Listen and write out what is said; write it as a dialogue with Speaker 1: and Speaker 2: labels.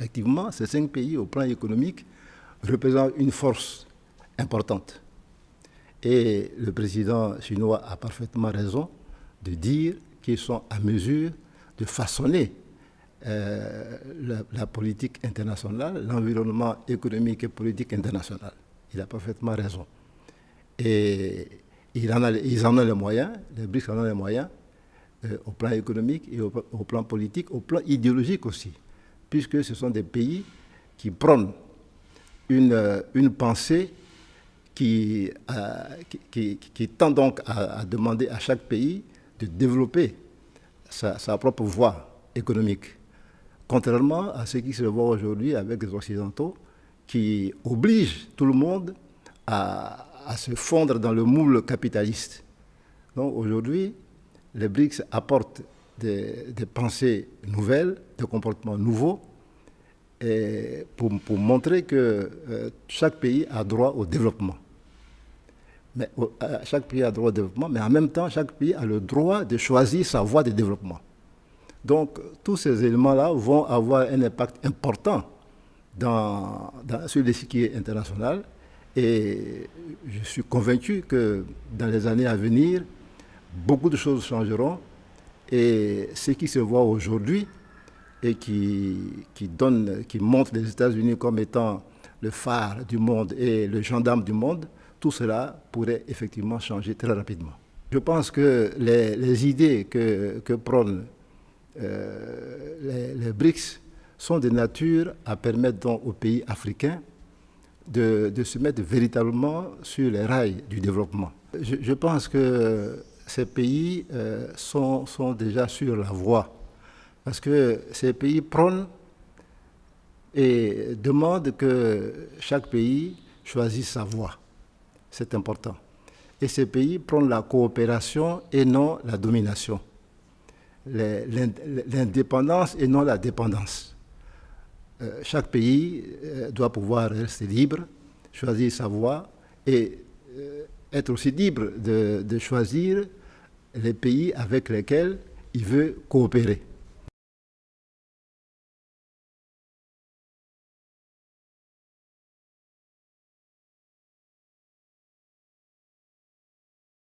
Speaker 1: effectivement, ces 5 pays, au plan économique, représentent une force importante. Et le président chinois a parfaitement raison de dire qu'ils sont à mesure de façonner la politique internationale, l'environnement économique et politique international. Il a parfaitement raison. Et ils en ont les moyens, les BRICS en ont les moyens, au plan économique et au plan politique, au plan idéologique aussi, puisque ce sont des pays qui prônent une pensée qui tend donc à demander à chaque pays de développer sa propre voie économique. Contrairement à ce qui se voit aujourd'hui avec les Occidentaux, qui obligent tout le monde à se fondre dans le moule capitaliste. Donc aujourd'hui, les BRICS apportent des pensées nouvelles, des comportements nouveaux, et pour montrer que chaque pays a droit au développement. Chaque pays a droit au développement, mais en même temps, chaque pays a le droit de choisir sa voie de développement. Donc, tous ces éléments-là vont avoir un impact important sur l'échiquier international. Et je suis convaincu que dans les années à venir, beaucoup de choses changeront. Et ce qui se voit aujourd'hui et qui montre les États-Unis comme étant le phare du monde et le gendarme du monde, tout cela pourrait effectivement changer très rapidement. Je pense que les idées que prônent les BRICS sont de nature à permettre donc aux pays africains de se mettre véritablement sur les rails du développement. Je pense que ces pays sont déjà sur la voie, parce que ces pays prônent et demandent que chaque pays choisisse sa voie. C'est important. Et ces pays prônent la coopération et non la domination. L'indépendance et non la dépendance. Chaque pays doit pouvoir rester libre, choisir sa voie et être aussi libre de choisir les pays avec lesquels il veut coopérer.